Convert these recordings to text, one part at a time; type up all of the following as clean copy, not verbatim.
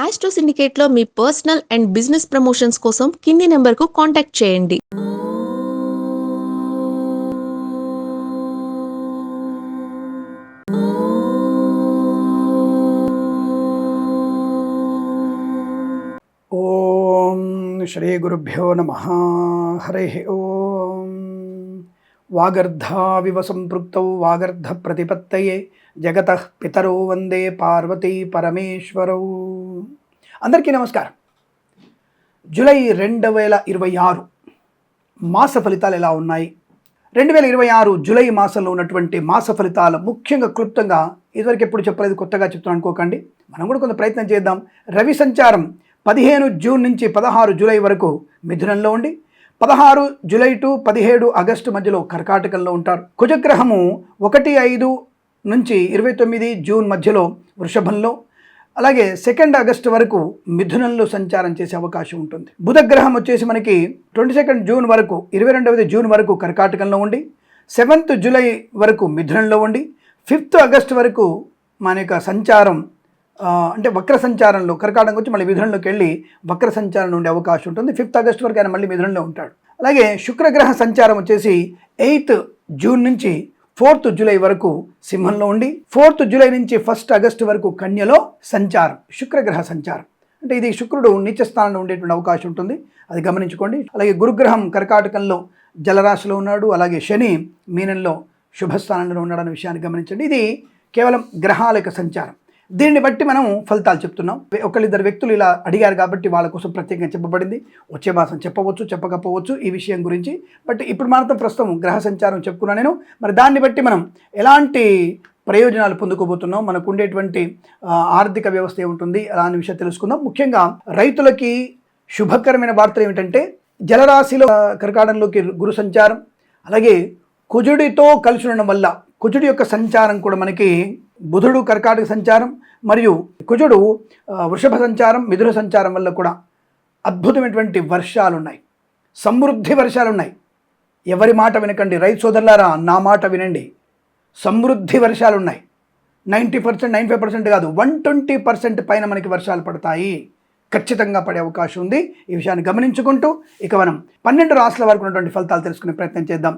Astro సిండికేట్లో మీ personal and business promotions కోసం కింది నెంబర్కు కాంటాక్ట్ చేయండి. ఓం శ్రీ గురుభ్యో నమ. హరి ఓం. వాగర్ధావివ సంపృక్తౌ వాగర్ధ ప్రతిపత్తయే జగతః పితరౌ వందే పార్వతీ పరమేశ్వరౌ. అందరికీ నమస్కారం. జూలై 2026 మాస ఫలితాలు ఎలా ఉన్నాయి? 2026 జూలై మాసంలో ఉన్నటువంటి మాస ఫలితాలు ముఖ్యంగా క్లుప్తంగా ఇదివరకు ఎప్పుడు చెప్పలేదు, కొత్తగా చెప్తున్నాను అనుకోకండి. మనం కూడా కొంత ప్రయత్నం చేద్దాం. రవి సంచారం 15 జూన్ నుంచి 16 జూలై వరకు మిథునంలో ఉండి 16 జూలై టు 17 ఆగస్టు మధ్యలో కర్కాటకంలో ఉంటారు. కుజగ్రహము 1-5 నుంచి 29 జూన్ మధ్యలో వృషభంలో, అలాగే 2 ఆగస్టు వరకు మిథునంలో సంచారం చేసే అవకాశం ఉంటుంది. బుధగ్రహం వచ్చేసి మనకి 22 జూన్ వరకు 22 జూన్ వరకు కర్కాటకంలో ఉండి 7th జూలై వరకు మిథునంలో ఉండి 5th ఆగస్టు వరకు మన యొక్క సంచారం అంటే వక్ర సంచారంలో కర్కాటకం వచ్చి మళ్ళీ మిథునంలోకి వెళ్ళి వక్ర సంచారంలో ఉండే అవకాశం ఉంటుంది. 5th ఆగస్టు వరకు ఆయన మళ్ళీ మిథునంలో ఉంటాడు. అలాగే శుక్రగ్రహ సంచారం వచ్చేసి 8th జూన్ నుంచి 4th జూలై వరకు సింహంలో ఉండి 4th జూలై నుంచి 1st ఆగస్టు వరకు కన్యలో సంచారం, శుక్రగ్రహ సంచారం. అంటే ఇది శుక్రుడు నీచ స్థానంలో ఉండేటువంటి అవకాశం ఉంటుంది, అది గమనించుకోండి. అలాగే గురుగ్రహం కర్కాటకంలో జలరాశిలో ఉన్నాడు, అలాగే శని మీనంలో శుభస్థానంలో ఉన్నాడు అనే విషయాన్ని గమనించండి. ఇది కేవలం గ్రహాల యొక్క సంచారం. దీన్ని బట్టి మనం ఫలితాలు చెప్తున్నాం. ఒకళ్ళిద్దరు వ్యక్తులు ఇలా అడిగారు కాబట్టి వాళ్ళ కోసం ప్రత్యేకంగా చెప్పబడింది. వచ్చే మాసం చెప్పవచ్చు, చెప్పకపోవచ్చు ఈ విషయం గురించి. బట్ ఇప్పుడు మాత్రం ప్రస్తుతం గ్రహ సంచారం చెప్పుకున్నాను నేను. మరి దాన్ని బట్టి మనం ఎలాంటి ప్రయోజనాలు పొందుకోబోతున్నాం, మనకు ఉండేటువంటి ఆర్థిక వ్యవస్థ ఏముంటుంది అలా అనే విషయం తెలుసుకుందాం. ముఖ్యంగా రైతులకి శుభకరమైన వార్తలు ఏమిటంటే జలరాశిలో కర్కాటకంలోకి గురు సంచారం, అలాగే కుజుడితో కలిసి ఉండడం వల్ల కుజుడి యొక్క సంచారం కూడా మనకి బుధుడు కర్కాటక సంచారం మరియు కుజుడు వృషభ సంచారం, మిథున సంచారం వల్ల కూడా అద్భుతమైనటువంటి వర్షాలు ఉన్నాయి, సమృద్ధి వర్షాలు ఉన్నాయి. ఎవరి మాట వినకండి రైతు సోదరులారా, నా మాట వినండి. సమృద్ధి వర్షాలు ఉన్నాయి. 90%, 95% కాదు, 120% పైన మనకి వర్షాలు పడతాయి, ఖచ్చితంగా పడే అవకాశం ఉంది. ఈ విషయాన్ని గమనించుకుంటూ ఇక మనం 12 రాశుల వరకు ఉన్నటువంటి ఫలితాలు తెలుసుకునే ప్రయత్నం చేద్దాం.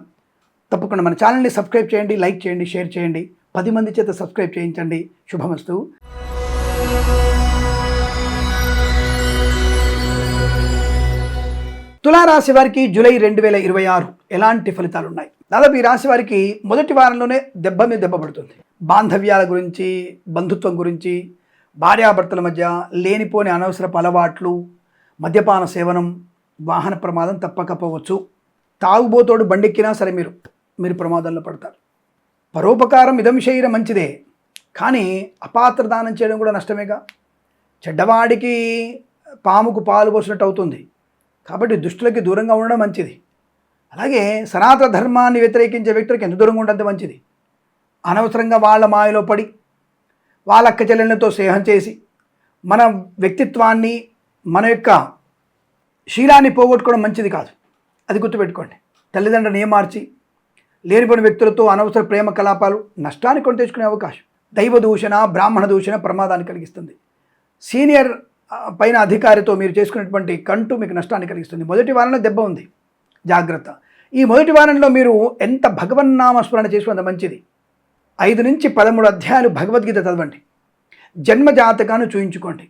తప్పకుండా మన ఛానల్ని సబ్స్క్రైబ్ చేయండి, లైక్ చేయండి, షేర్ చేయండి, 10 మంది చేత సబ్స్క్రైబ్ చేయించండి. శుభమస్తు. తులారాశి వారికి జూలై 2026 ఎలాంటి ఫలితాలు ఉన్నాయి? దాదాపు ఈ రాశి వారికి మొదటి వారంలోనే దెబ్బ మీద దెబ్బ పడుతుంది. బాంధవ్యాల గురించి, బంధుత్వం గురించి, భార్యాభర్తల మధ్య లేనిపోని అనవసరపు అలవాట్లు, మద్యపాన సేవనం, వాహన ప్రమాదం తప్పకపోవచ్చు. తాగుబోతోడు బండెక్కినా సరే మీరు ప్రమాదంలో పడతారు. పరోపకారం ఇదం శరీరం మంచిదే, కానీ అపాత్రదానం చేయడం కూడా నష్టమేగా. చెడ్డవాడికి పాముకు పాలు పోసినట్టు అవుతుంది. కాబట్టి దుష్టులకి దూరంగా ఉండడం మంచిది. అలాగే సనాతన ధర్మాన్ని వ్యతిరేకించే వ్యక్తులకి ఎంత దూరంగా ఉండడం మంచిది. అనవసరంగా వాళ్ళ మాయలో పడి వాళ్ళ అక్క చెల్లెళ్ళతో స్నేహం చేసి మన వ్యక్తిత్వాన్ని, మన యొక్క శీలాన్ని పోగొట్టుకోవడం మంచిది కాదు. అది గుర్తుపెట్టుకోండి. తల్లిదండ్రులను ఏమార్చి లేనిపోయిన వ్యక్తులతో అనవసర ప్రేమ కలాపాలు నష్టాన్ని కొని తెచ్చుకునే అవకాశం. దైవ దూషణ, బ్రాహ్మణ దూషణ ప్రమాదాన్ని కలిగిస్తుంది. సీనియర్ పైన అధికారితో మీరు చేసుకునేటువంటి కంటు మీకు నష్టాన్ని కలిగిస్తుంది. మొదటి వారంలో దెబ్బ ఉంది, జాగ్రత్త. ఈ మొదటి వారంలో మీరు ఎంత భగవన్నామస్మరణ చేసుకున్నంత మంచిది. 5 నుంచి 13 అధ్యాయాలు భగవద్గీత చదవండి. జన్మ జాతకాన్ని చూయించుకోండి.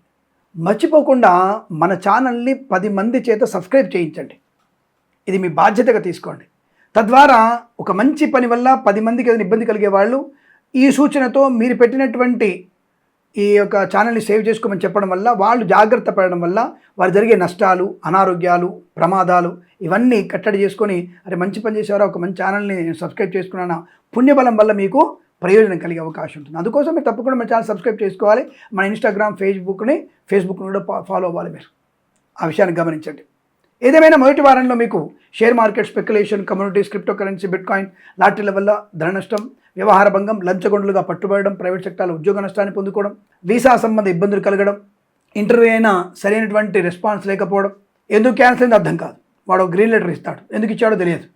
మర్చిపోకుండా మన ఛానల్ని 10 మంది చేత సబ్స్క్రైబ్ చేయించండి. ఇది మీ బాధ్యతగా తీసుకోండి. తద్వారా ఒక మంచి పని వల్ల 10 మందికి ఏదైనా ఇబ్బంది కలిగే వాళ్ళు ఈ సూచనతో మీరు పెట్టినటువంటి ఈ యొక్క ఛానల్ని సేవ్ చేసుకోమని చెప్పడం వల్ల, వాళ్ళు జాగ్రత్త పడడం వల్ల వారు జరిగే నష్టాలు, అనారోగ్యాలు, ప్రమాదాలు ఇవన్నీ కట్టడి చేసుకొని అరే మంచి పని చేసేవారా, ఒక మంచి ఛానల్ని సబ్స్క్రైబ్ చేసుకున్న పుణ్యబలం వల్ల మీకు ప్రయోజనం కలిగే అవకాశం ఉంటుంది. అందుకోసం మీరు తప్పకుండా మన ఛానల్ సబ్స్క్రైబ్ చేసుకోవాలి. మన ఇన్స్టాగ్రామ్, ఫేస్బుక్ని కూడా ఫాలో అవ్వాలి. మీరు ఆ విషయాన్ని గమనించండి. ఏదేమైనా మొదటి వారంలో మీకు share market, speculation, communities, crypto currency, bitcoin, లాటరీల వల్ల ధన నష్టం, వ్యవహార భంగం, లంచగొండలుగా పట్టుబడడం, ప్రైవేట్ సెక్టార్లో ఉద్యోగ నష్టాన్ని పొందుకోవడం, వీసా సంబంధ ఇబ్బందులు కలగడం, ఇంటర్వ్యూ అయినా సరైనటువంటి రెస్పాన్స్ లేకపోవడం, ఎందుకు క్యాన్సిల్ అయిందో అర్థం కాదు. వాడు గ్రీన్ లెటర్ ఇస్తాడు, ఎందుకు ఇచ్చాడో తెలియదు.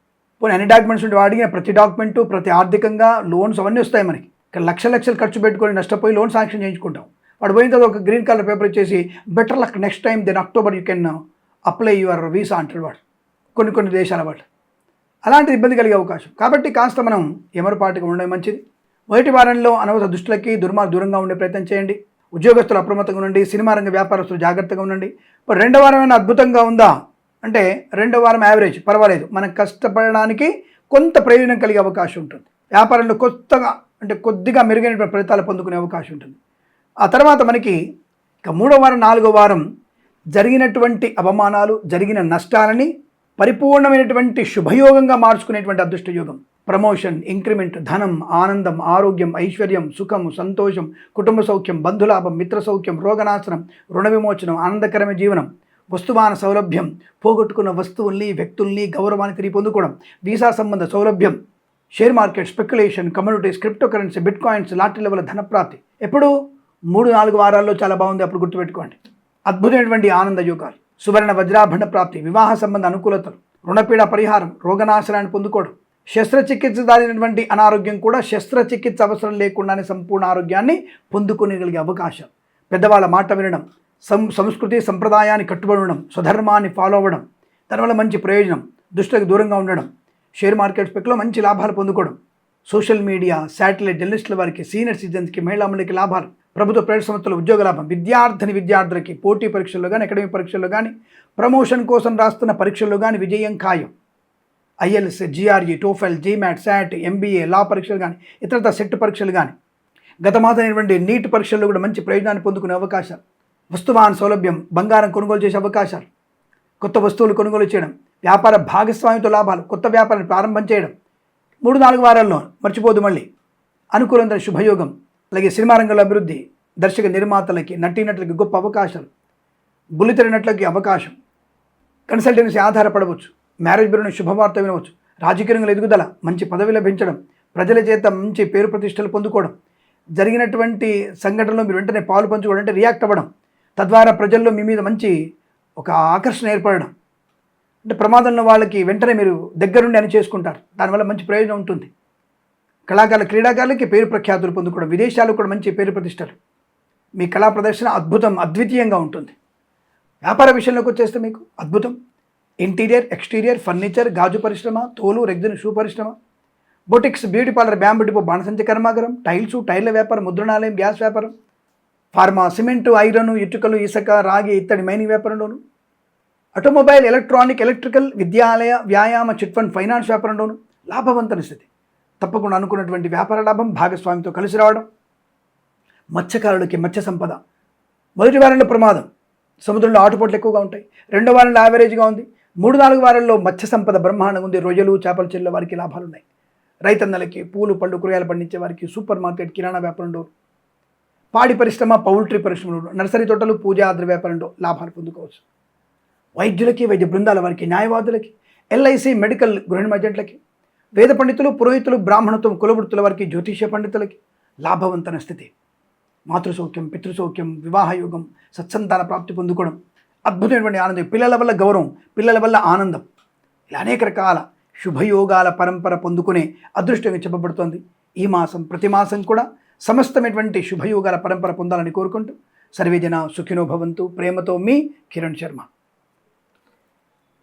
పోనీ అన్ని డాక్యుమెంట్స్ ఉంటే అడిగిన ప్రతి డాక్యుమెంటు, ప్రతి ఆర్థికంగా లోన్స్ అవన్నీ వస్తాయి మనకి. ఇక్కడ లక్షలు ఖర్చు పెట్టుకొని నష్టపోయి లోన్ శాంక్షన్ చేయించుకుంటాం. వాడు పోయిన తర్వాత ఒక గ్రీన్ కలర్ పేపర్ ఇచ్చేసి better luck next time then October you can apply your visa అంటాడు వాడు కొన్ని దేశాల వాడు. అలాంటి ఇబ్బంది కలిగే అవకాశం. కాబట్టి కాస్త మనం ఎమరుపాటుగా ఉండడం మంచిది. మొదటి వారంలో అనవసర దుష్టులకి దూరంగా ఉండే ప్రయత్నం చేయండి. ఉద్యోగస్తులు అప్రమత్తంగా ఉండండి. సినిమా రంగ వ్యాపారస్తులు జాగ్రత్తగా ఉండండి. ఇప్పుడు రెండో వారం ఏమైనా అద్భుతంగా ఉందా అంటే రెండో వారం యావరేజ్, పర్వాలేదు. మనం కష్టపడడానికి కొంత ప్రయోజనం కలిగే అవకాశం ఉంటుంది. వ్యాపారంలో కొద్దిగా మెరుగైన ఫలితాలు పొందుకునే అవకాశం ఉంటుంది. ఆ తర్వాత మనకి ఇక మూడో వారం, నాలుగో వారం జరిగినటువంటి అవమానాలు, జరిగిన నష్టాలని పరిపూర్ణమైనటువంటి శుభయోగంగా మార్చుకునేటువంటి అదృష్ట యోగం. ప్రమోషన్, ఇంక్రిమెంట్, ధనం, ఆనందం, ఆరోగ్యం, ఐశ్వర్యం, సుఖము, సంతోషం, కుటుంబ సౌఖ్యం, బంధులాభం, మిత్ర సౌఖ్యం, రోగనాశనం, రుణ విమోచనం, ఆనందకరమైన జీవనం, వస్తువాన సౌలభ్యం, పోగొట్టుకున్న వస్తువుల్ని, వ్యక్తుల్ని, గౌరవాన్ని తిరిగి పొందుకోవడం, వీసా సంబంధ సౌలభ్యం, share market, speculation, communities, crypto currency, bit coins, lottery level ధనప్రాప్తి. ఎప్పుడు 3-4 వారాల్లో చాలా బాగుంది. అప్పుడు గుర్తుపెట్టుకోండి. అద్భుతమైనటువంటి ఆనంద యోగాలు, సువర్ణ వజ్రాభరణ ప్రాప్తి, వివాహ సంబంధ అనుకూలతలు, రుణపీడ పరిహారం, రోగనాశనాన్ని పొందుకోవడం, శస్త్రచికిత్స దారినటువంటి అనారోగ్యం కూడా శస్త్రచికిత్స అవసరం లేకుండానే సంపూర్ణ ఆరోగ్యాన్ని పొందుకోగలిగే అవకాశం. పెద్దవాళ్ళ మాట వినడం, సంస్కృతి సంప్రదాయాన్ని కట్టుబడి ఉండడం, స్వధర్మాన్ని ఫాలో అవ్వడం, దానివల్ల మంచి ప్రయోజనం. దుష్టులకు దూరంగా ఉండడం, షేర్ మార్కెట్ స్పెక్లో మంచి లాభాలు పొందుకోవడం, సోషల్ మీడియా, శాటిలైట్ జర్నలిస్టుల వారికి, సీనియర్ సిటిజన్స్కి, మహిళామణులకి లాభాలు, ప్రభుత్వ ప్రైవేట్ సంస్థల ఉద్యోగ లాభం, విద్యార్థులకి పోటీ పరీక్షల్లో కానీ, అకాడమిక్ పరీక్షల్లో కానీ, ప్రమోషన్ కోసం రాస్తున్న పరీక్షల్లో కానీ విజయం ఖాయం. IELTS, GRE, TOEFL, GMAT, SAT, MBA, law పరీక్షలు కానీ, ఇతరత సెట్ పరీక్షలు కానీ, గత మాసమైనటువంటి నీట్ పరీక్షల్లో కూడా మంచి ప్రయోజనాన్ని పొందుకునే అవకాశాలు. వస్తువాహన సౌలభ్యం, బంగారం కొనుగోలు చేసే అవకాశాలు, కొత్త వస్తువులు కొనుగోలు చేయడం, వ్యాపార భాగస్వామ్యంతో లాభాలు, కొత్త వ్యాపారాన్ని ప్రారంభం చేయడం. 3-4 వారాల్లో మర్చిపోదు మళ్ళీ అనుకూలంగా శుభయోగం. అలాగే సినిమా రంగంలో అభివృద్ధి, దర్శక నిర్మాతలకి, నటీనటులకి గొప్ప అవకాశాలు, బుల్లితెర నటులకి అవకాశం, కన్సల్టెన్సీ ఆధారపడవచ్చు, మ్యారేజ్ బ్యూరోని శుభవార్త వినవచ్చు, రాజకీయ రంగంలో ఎదుగుదల, మంచి పదవి లభించడం, ప్రజల చేత మంచి పేరు ప్రతిష్టలు పొందుకోవడం, జరిగినటువంటి సంఘటనలో మీరు వెంటనే పాలు పంచుకోవడం అంటే రియాక్ట్ అవ్వడం, తద్వారా ప్రజల్లో మీ మీద మంచి ఒక ఆకర్షణ ఏర్పడడం. అంటే ప్రమాదంలో వాళ్ళకి వెంటనే మీరు దగ్గరుండి అని చేసుకుంటారు. దానివల్ల మంచి ప్రయోజనం ఉంటుంది. క్రీడాకారులకి పేరు ప్రఖ్యాతులు పొందుకోవడం, విదేశాలకు కూడా మంచి పేరు ప్రతిష్టలు, మీ కళా ప్రదర్శన అద్భుతంగా ఉంటుంది. వ్యాపార విషయంలోకి వచ్చేస్తే మీకు అద్భుతం. ఇంటీరియర్, ఎక్స్టీరియర్, ఫర్నిచర్, గాజు పరిశ్రమ, తోలు, రెగ్జిన్, షూ పరిశ్రమ, boutiques, beauty parlour, bamboo depot, బాణసంచ కర్మాగారం, టైర్ల వ్యాపారం, ముద్రణాలయం, గ్యాస్ వ్యాపారం, ఫార్మా, సిమెంటు, ఐరన్, ఇటుకలు, ఇసుక, రాగి, ఇత్తడి, మైనింగ్ వ్యాపారంలోను, ఆటోమొబైల్, ఎలక్ట్రానిక్, ఎలక్ట్రికల్, విద్యాలయ, వ్యాయామ, చిట్ ఫండ్, ఫైనాన్స్ వ్యాపారంలోను లాభవంతమైన స్థితి. తప్పకుండా అనుకున్నటువంటి వ్యాపార లాభం, భాగస్వామితో కలిసి రావడం. మత్స్యకారులకి మత్స్య సంపద. మొదటి వారంలో ప్రమాదం, సముద్రంలో ఆటుపోట్లు ఎక్కువగా ఉంటాయి. రెండో వారంలో యావరేజ్గా ఉంది. 3-4 వారాల్లో మత్స్య సంపద బ్రహ్మాండంగా ఉంది. రొయ్యలు, చేపల చెరువుల వారికి లాభాలు ఉన్నాయి. రైతన్నలకి, పూలు, పళ్ళు, కూరగాయలు పండించే వారికి, సూపర్ మార్కెట్, కిరాణా వ్యాపారంలో, పాడి పరిశ్రమ, పౌల్ట్రీ పరిశ్రమలో, నర్సరీ తోటలు, పూజా ద్రవ్య వ్యాపారంలో లాభాలు పొందుకోవచ్చు. వైద్యులకి, వైద్య బృందాల వారికి, న్యాయవాదులకి, ఎల్ఐసి, మెడికల్, గృహ ఏజెంట్లకి, వేద పండితులు, పురోహితులు, బ్రాహ్మణత్వం, కులవృత్తుల వారికి, జ్యోతిష్య పండితులకి లాభవంతమైన స్థితి. మాతృసౌఖ్యం, పితృసౌఖ్యం, వివాహయోగం, సత్సంతాన ప్రాప్తి పొందుకోవడం, అద్భుతమైనటువంటి ఆనందం, పిల్లల వల్ల గౌరవం, పిల్లల వల్ల ఆనందం, ఇలా అనేక రకాల శుభయోగాల పరంపర పొందుకునే అదృష్టంగా చెప్పబడుతోంది. ఈ మాసం, ప్రతి మాసం కూడా సమస్తమైనటువంటి శుభయోగాల పరంపర పొందాలని కోరుకుంటూ సర్వేజన సుఖినో భవంతు. ప్రేమతో మీ కిరణ్ శర్మ.